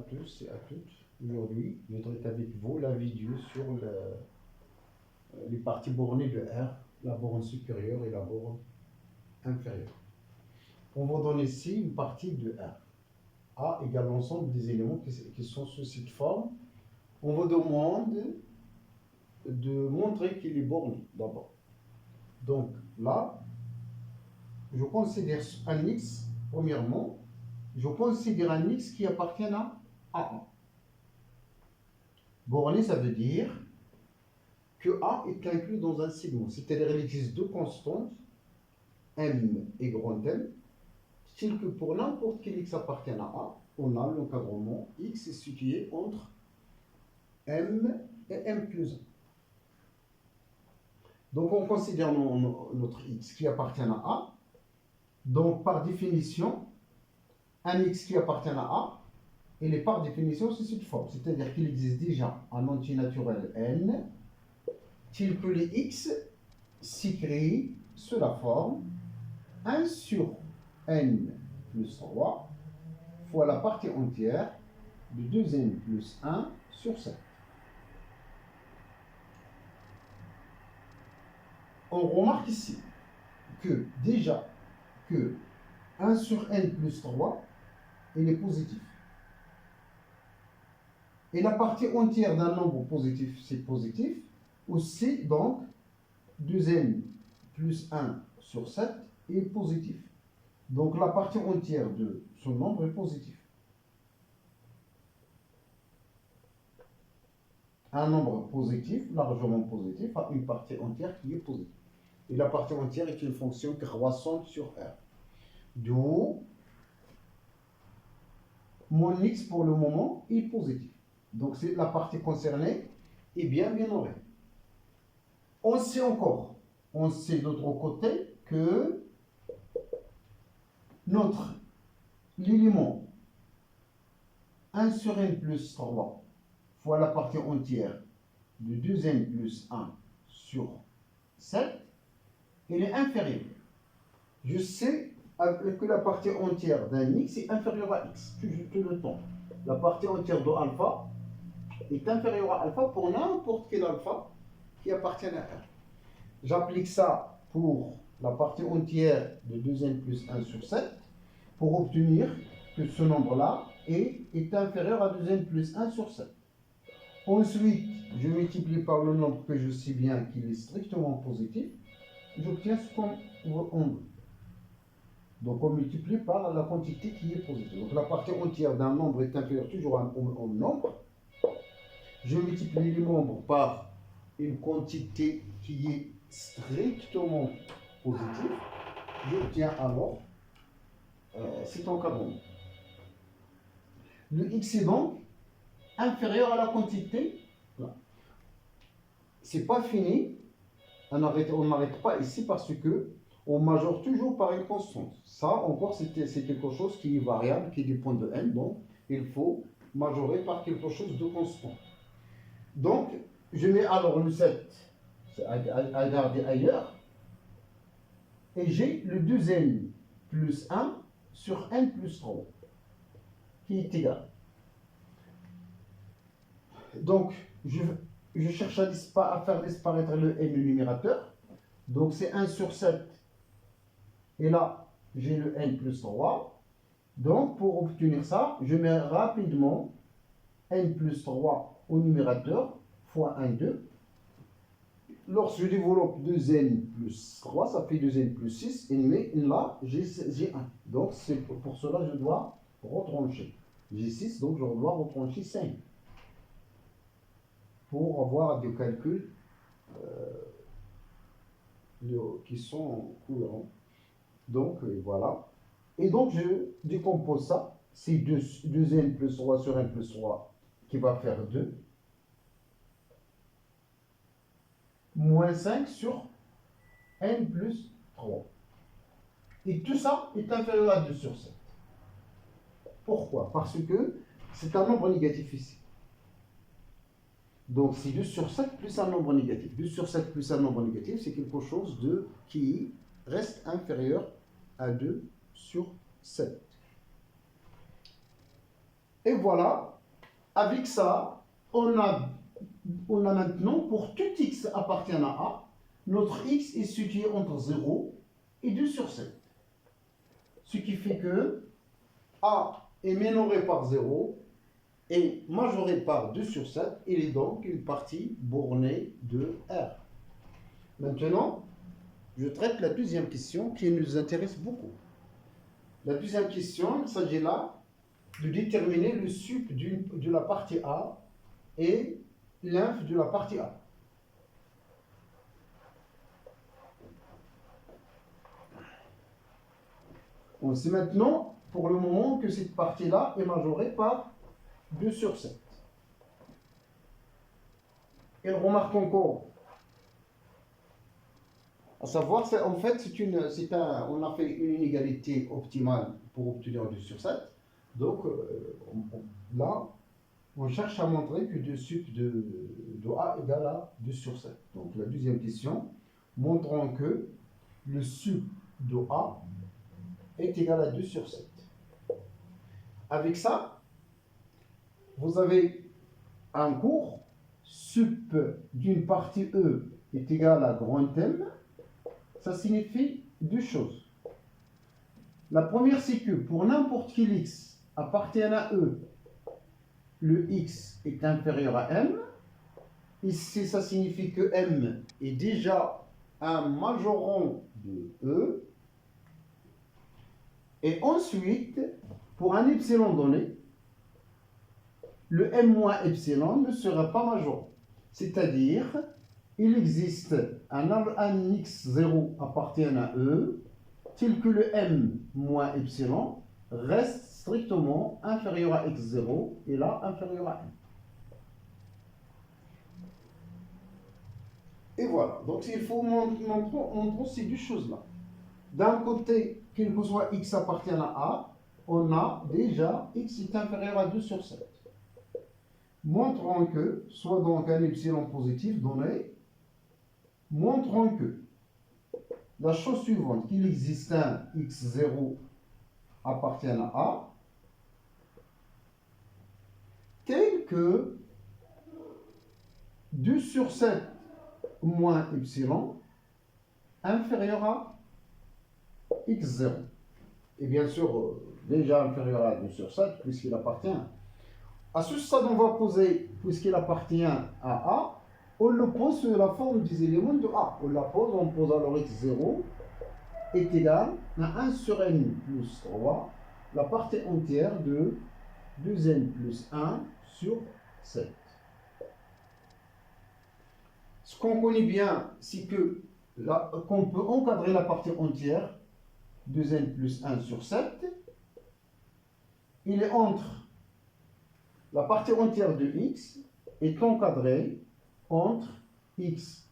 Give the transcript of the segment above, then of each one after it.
tous et à toutes. Aujourd'hui, je traite avec vous la vidéo sur les parties bornées de R, la borne supérieure et la borne inférieure. On va donner ici une partie de R. A égale l'ensemble des éléments qui sont sous cette forme. On vous demande de montrer qu'il est borné d'abord. Donc là, je considère un X, premièrement, je considère un X qui appartient à A1. Borné, ça veut dire que A est inclus dans un segment, c'est-à-dire qu'il existe deux constantes, M et grand M, telles que pour n'importe quel X appartient à A, on a l'encadrement X est situé entre M et M plus 1. Donc on considère notre X qui appartient à A. Donc par définition, un X qui appartient à A, il est par définition sous cette forme. C'est-à-dire qu'il existe déjà un antinaturel N, tel que les X s'écrit sous la forme 1 sur N plus 3 fois la partie entière de 2N plus 1 sur 7. On remarque ici que déjà que 1 sur N plus 3, il est positif. Et la partie entière d'un nombre positif, c'est positif. Aussi, donc, 2N plus 1 sur 7 est positif. Donc, la partie entière de ce nombre est positive. Un nombre positif, largement positif, a une partie entière qui est positive. Et la partie entière est une fonction croissante sur R. D'où mon X pour le moment est positif. Donc c'est la partie concernée est bien honorée. On sait encore, on sait d'autre côté que l'élément 1 sur N plus 3 fois la partie entière de 2N plus 1 sur 7, il est inférieur. Je sais que la partie entière d'un X est inférieure à X, tout le temps. La partie entière de alpha est inférieure à alpha pour n'importe quel alpha qui appartient à R. J'applique ça pour la partie entière de 2N plus 1 sur 7 pour obtenir que ce nombre-là est inférieur à 2N plus 1 sur 7. Ensuite, je multiplie par le nombre que je sais bien qu'il est strictement positif. J'obtiens ce qu'on veut. Donc on multiplie par la quantité qui est positive. Donc la partie entière d'un nombre est inférieure toujours au nombre. Je multiplie les nombres par une quantité qui est strictement positive. J'obtiens alors cet encadrement. Le X est donc inférieur à la quantité. C'est pas fini. On n'arrête pas ici parce que on majeure toujours par une constante. Ça encore c'est quelque chose qui est variable, qui dépend de N. Donc il faut majorer par quelque chose de constant. Donc je mets alors le 7 à garder ailleurs. Et j'ai le 2N plus 1 sur N plus 3 qui est égal. Donc je cherche à faire disparaître le N, le numérateur. Donc c'est 1 sur 7. Et là, j'ai le N plus 3. Donc pour obtenir ça, je mets rapidement N plus 3 au numérateur fois 1, 2. Lorsque je développe 2N plus 3, ça fait 2N plus 6. Et là, j'ai 1. Donc pour cela, je dois retrancher. J'ai 6, donc je dois retrancher 5. Pour avoir des calculs qui sont cohérents. Donc voilà. Et donc je décompose ça. C'est 2N plus 3 sur N plus 3 qui va faire 2. Moins 5 sur N plus 3. Et tout ça est inférieur à 2 sur 7. Pourquoi? Parce que c'est un nombre négatif ici. Donc c'est 2 sur 7 plus un nombre négatif. 2 sur 7 plus un nombre négatif, c'est quelque chose qui reste inférieur à 2 sur 7. Et voilà, avec ça, on a maintenant, pour tout x appartient à A, notre x est situé entre 0 et 2 sur 7. Ce qui fait que A est minoré par 0 et majoré par 2 sur 7. Il est donc une partie bornée de R. Maintenant, je traite la deuxième question qui nous intéresse beaucoup. La deuxième question, il s'agit là de déterminer le sup de la partie A et l'inf de la partie A. On sait maintenant, pour le moment, que cette partie-là est majorée par 2 sur 7. Et on remarque encore, à savoir, en fait, on a fait une inégalité optimale pour obtenir 2 sur 7. Donc, là, on cherche à montrer que 2 sup de A égale à 2 sur 7. Donc, la deuxième question, montrons que le sup de A est égal à 2 sur 7. Avec ça, vous avez un cours, sup d'une partie E est égal à grand M. Ça signifie deux choses. La première, c'est que pour n'importe quel x appartient à E, le x est inférieur à M. Ici, ça signifie que M est déjà un majorant de E. Et ensuite, pour un epsilon donné, le M moins epsilon ne sera pas majorant. C'est-à-dire, il existe un x0 appartient à E, tel que le M moins epsilon reste strictement inférieur à x0 et là inférieur à M. Et voilà, donc il faut montrer ces deux choses-là. D'un côté, quel que soit x appartient à A, on a déjà x est inférieur à 2 sur 7. Montrons que, soit donc un epsilon positif donné, montrons que la chose suivante, qu'il existe un x0 appartient à A, tel que 2 sur 7 moins epsilon inférieur à x0. Et bien sûr, déjà inférieur à 2 sur 7, puisqu'il appartient. À ce stade, on va poser, puisqu'il appartient à A, on le pose sur la forme des éléments de A. On pose alors x0 est égal à 1 sur n plus 3, la partie entière de 2n plus 1 sur 7. Ce qu'on connaît bien, c'est qu'on peut encadrer la partie entière, 2n plus 1 sur 7. Il est entre la partie entière de x est encadrée entre x.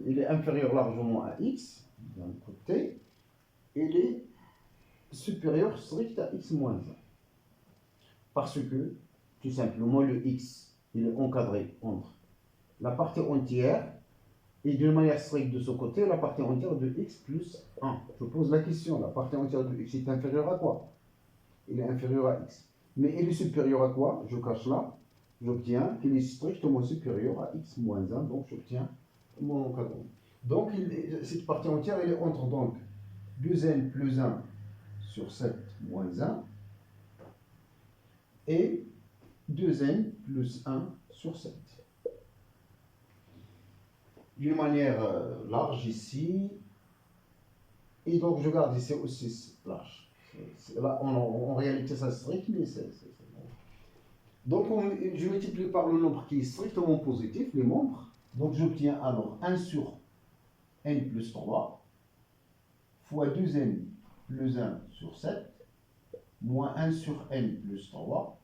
Il est inférieur largement à x, d'un côté, et il est supérieur strict à x moins 1. Parce que, tout simplement, le x, il est encadré entre la partie entière et d'une manière stricte de ce côté, la partie entière de x plus 1. Je pose la question, la partie entière de x est inférieure à quoi? Il est inférieur à x. Mais il est supérieur à quoi? Je cache là. J'obtiens qu'il est strictement supérieur à x moins 1, donc j'obtiens mon encadrement. Donc cette partie entière, elle est entre donc 2n plus 1 sur 7 moins 1 et 2n plus 1 sur 7. D'une manière large ici, et donc je garde ici aussi large. Là, en réalité, ça strict, mais c'est donc, je multiplie par le nombre qui est strictement positif, les membres. Donc, j'obtiens alors 1 sur n plus 3 fois 2n plus 1 sur 7 moins 1 sur n plus 3.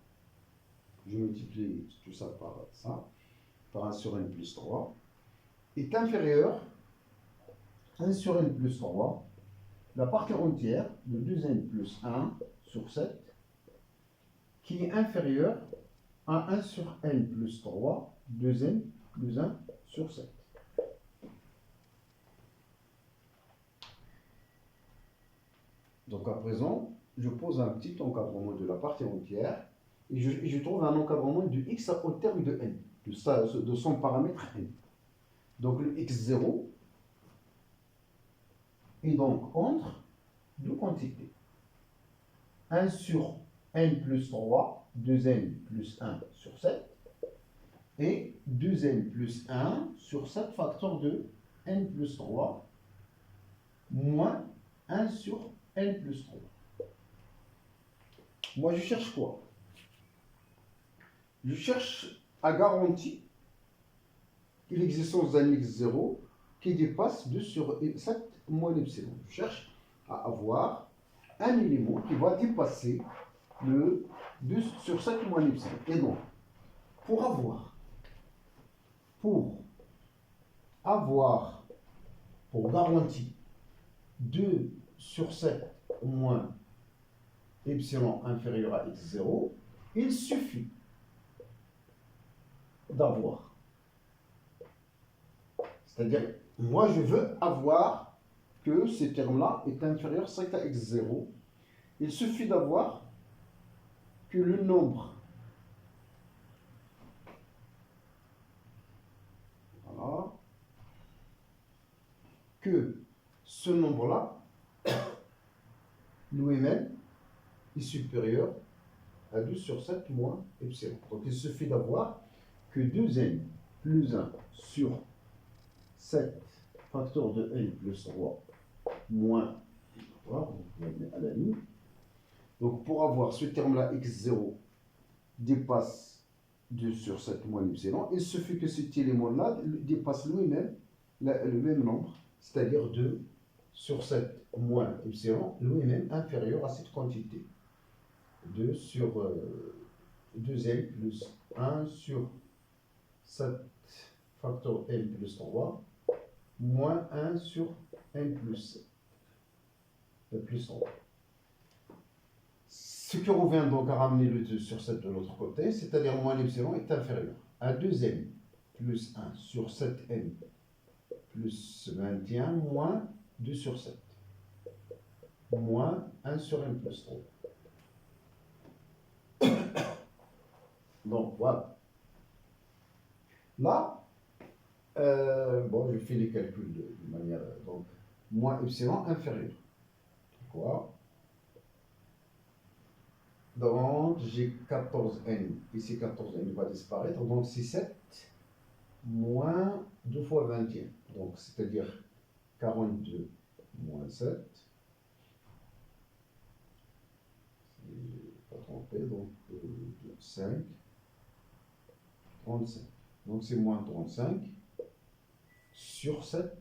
Je multiplie tout ça, par 1 sur n plus 3, est inférieur à 1 sur n plus 3, la partie entière de 2n plus 1 sur 7, qui est inférieure à 1 sur n plus 3, 2n plus 1 sur 7. Donc à présent, je pose un petit encadrement de la partie entière et je trouve un encadrement de x au terme de n, de son paramètre n. Donc le x0 est donc entre deux quantités. 1 sur n plus 3, 2n plus 1 sur 7, et 2n plus 1 sur 7 facteur de n plus 3, moins 1 sur n plus 3. Moi, je cherche quoi? Je cherche à garantir l'existence d'un x0 qui dépasse 2 sur 7 moins epsilon. Je cherche à avoir un élément qui va dépasser le 2 sur 7 moins epsilon. Et donc, pour garantir 2 sur 7 moins epsilon inférieur à x0, il suffit d'avoir. C'est-à-dire, moi je veux avoir que ce terme-là est inférieur 5 à x0. Il suffit d'avoir que le nombre, voilà, que ce nombre-là, lui-même, est supérieur à 2 sur 7 moins epsilon. Donc il suffit d'avoir que 2n plus 1 sur 7 facteur de n plus 3 moins, voilà, on va mettre à la ligne. Donc pour avoir ce terme-là, x0 dépasse 2 sur 7 moins epsilon, il suffit que cet élément-là dépasse lui-même le même nombre, c'est-à-dire 2 sur 7 moins epsilon, lui-même inférieur à cette quantité. 2 sur 2n plus 1 sur 7 facteur n plus 3 moins 1 sur n plus 3. Ce qui revient donc à ramener le 2 sur 7 de l'autre côté, c'est-à-dire moins l'epsilon est inférieur à 2n plus 1 sur 7n plus 21 moins 2 sur 7 moins 1 sur n plus 3. Donc voilà. Là, bon, je fais les calculs de manière. Donc, moins epsilon inférieur. Quoi? Donc, j'ai 14n. Ici, 14n va disparaître. Donc, c'est 7 moins 2 fois 21. Donc, c'est-à-dire 42 moins 7. Pas trompé. Donc, 5. 35. Donc, c'est moins 35 sur 7.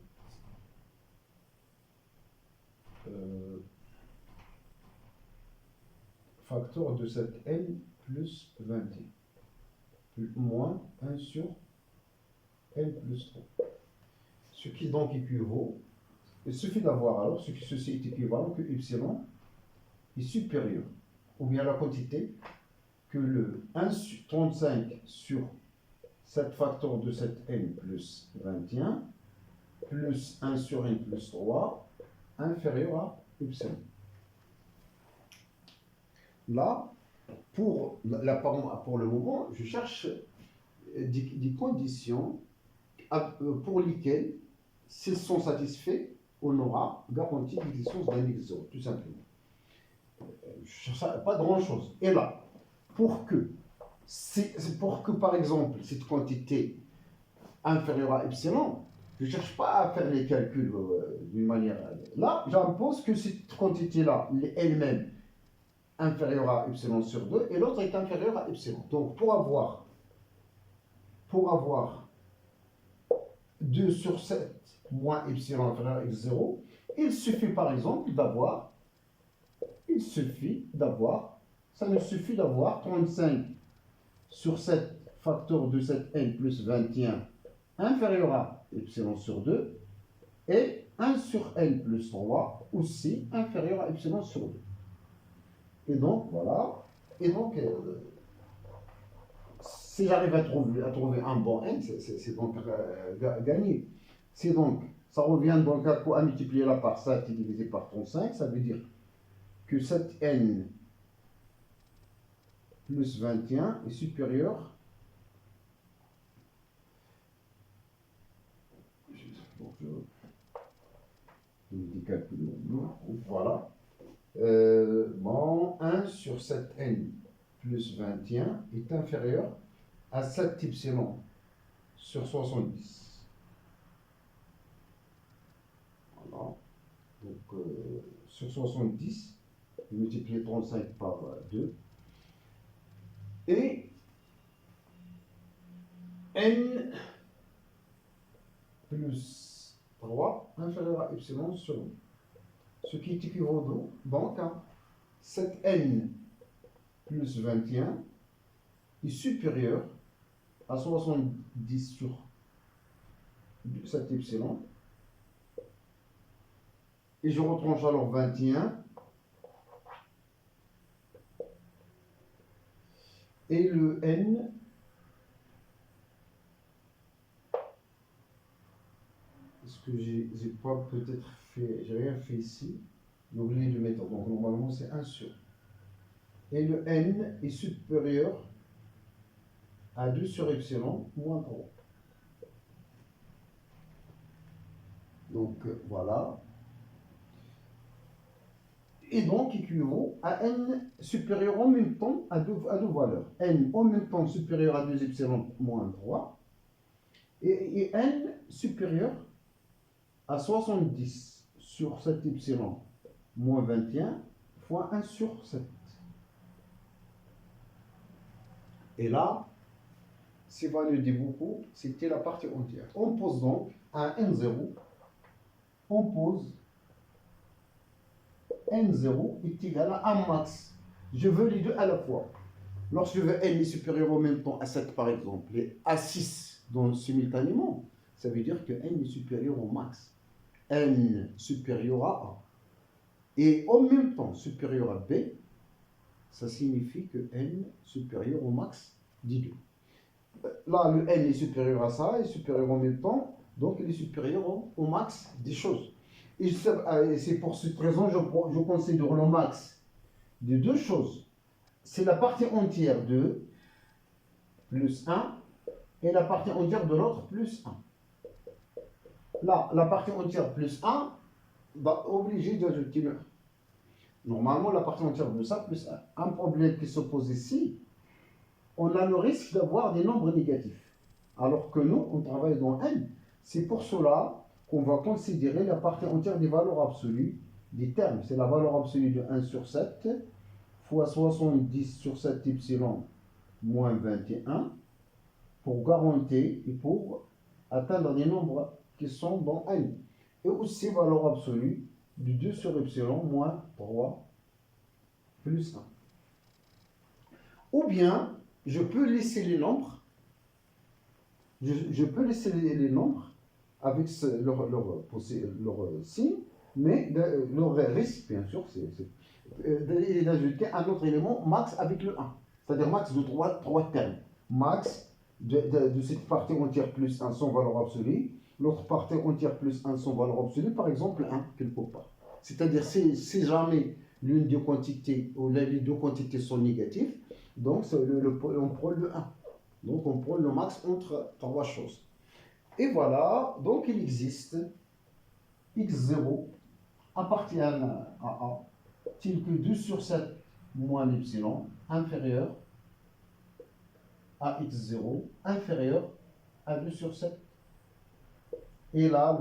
Facteur de 7n plus 21. Moins 1 sur n plus 3. Ce qui donc équivaut, il suffit d'avoir alors, ceci est équivalent que epsilon est supérieur, ou bien la quantité que le 35 sur 7 facteur de 7n plus 21 plus 1 sur n plus 3 inférieur à epsilon. Là, pour le moment, je cherche des conditions pour lesquelles, s'ils sont satisfaits, on aura garanti l'existence d'un x0, tout simplement. Je cherche pas grand-chose. Et là, pour que, par exemple, cette quantité inférieure à epsilon, je ne cherche pas à faire les calculs d'une manière. Là, j'impose que cette quantité-là, elle-même, inférieure à epsilon sur 2, et l'autre est inférieure à epsilon. Donc, pour avoir 2 sur 7 moins epsilon inférieur à x0, il suffit par exemple d'avoir, ça me suffit d'avoir 35 sur 7 facteur de 7n plus 21 inférieur à epsilon sur 2, et 1 sur n plus 3 aussi inférieur à epsilon sur 2. Et donc, voilà. Et donc, si j'arrive à trouver un bon n, c'est donc gagné. C'est donc, ça revient donc à multiplier là par 7 et divisé par 35, ça veut dire que cet n plus 21 est supérieur voilà. Bon, 1 sur 7n plus 21 est inférieur à 7 epsilon sur 70. Voilà. Donc, sur 70, je multiplie 35 par 2. Et n plus 3 inférieur à epsilon sur 1. Ce qui est équivalent donc à 7n plus 21 est supérieur à 70 sur 7 epsilon. Et je retranche alors 21. Et le n, est-ce que j'ai pas peut-être fait, j'ai rien fait ici, j'ai oublié de mettre, donc normalement c'est 1 sur. Et le n est supérieur à 2 sur epsilon moins 3. Donc voilà. Et donc équivaut à n supérieur en même temps à deux valeurs. N en même temps supérieur à 2 epsilon moins 3 et n supérieur à 70 sur 7 epsilon moins 21 fois 1 sur 7. Et là, c'est valeur des beaucoup, c'était la partie entière. On pose donc à n0, on pose n0 est égal à 1 max. Je veux les deux à la fois. Lorsque je veux n est supérieur en même temps à 7 par exemple, et à 6 donc simultanément, ça veut dire que n est supérieur au max. N supérieur à A. Et en même temps supérieur à B, ça signifie que n supérieur au max des deux. Là, le n est supérieur à ça, est supérieur en même temps, donc il est supérieur au max des choses. Et c'est pour cette raison que je considère le max de deux choses. C'est la partie entière de plus 1 et la partie entière de l'autre plus 1. Là, la partie entière plus 1 va obliger d'ajouter le 1. Normalement, la partie entière de ça plus 1. Un problème qui se pose ici, on a le risque d'avoir des nombres négatifs. Alors que nous, on travaille dans n. C'est pour cela qu'on va considérer la partie entière des valeurs absolues des termes. C'est la valeur absolue de 1 sur 7 fois 70 sur 7 epsilon moins 21 pour garantir et pour atteindre des nombres qui sont dans n. Et aussi valeur absolue de 2 sur epsilon moins 3 plus 1. Ou bien, je peux laisser les nombres, je peux laisser les nombres avec leur signe, mais leur risque, bien sûr, c'est d'ajouter un autre élément max avec le 1. C'est-à-dire max de 3 termes. Max de cette partie entière plus 1 sans valeur absolue, l'autre partie entière plus 1 sans valeur absolue, par exemple 1 quelque part. C'est-à-dire si jamais l'une des quantités ou les deux quantités sont négatives, donc on prend le 1. Donc on prend le max entre trois choses. Et voilà, donc il existe x0 appartient à A, tel que 2 sur 7 moins epsilon inférieur à x0 inférieur à 2 sur 7. Et là,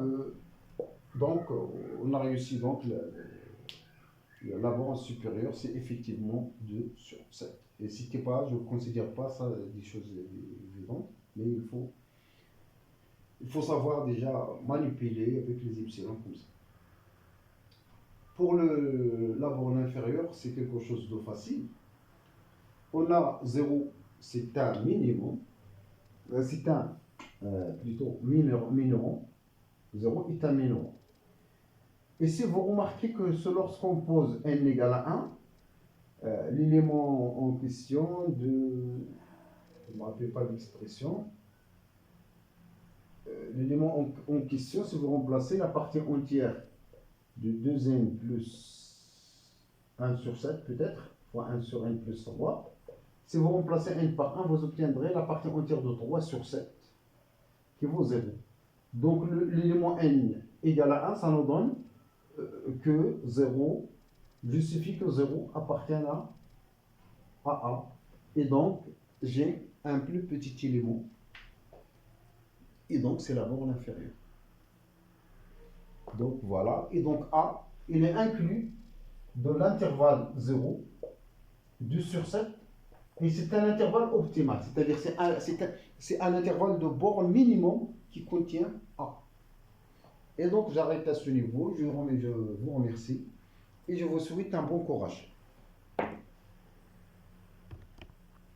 donc on a réussi donc l'avance supérieure, c'est effectivement 2 sur 7. Et si tu pas, je ne considère pas ça des choses évidentes, mais il faut savoir déjà manipuler avec les epsilon comme ça. Pour la borne inférieure, c'est quelque chose de facile. On a 0, c'est un minimum, c'est un plutôt minimum, 0 est un minimum. Et si vous remarquez que lorsqu'on pose n égale à 1, l'élément en question je ne me rappelle pas l'expression, l'élément en question, si vous remplacez la partie entière de 2n plus 1 sur 7 peut-être, fois 1 sur n plus 3. Si vous remplacez n par 1, vous obtiendrez la partie entière de 3 sur 7, qui vaut 0. Donc l'élément n égale à 1, ça nous donne que 0, il suffit que 0 appartienne à A. Et donc, j'ai un plus petit élément. Et donc, c'est la borne inférieure. Donc, voilà. Et donc, A, il est inclus dans l'intervalle 0, 2 sur 7. Et c'est un intervalle optimal. C'est-à-dire c'est un intervalle de borne minimum qui contient A. Et donc, j'arrête à ce niveau. Je vous remercie. Et je vous souhaite un bon courage.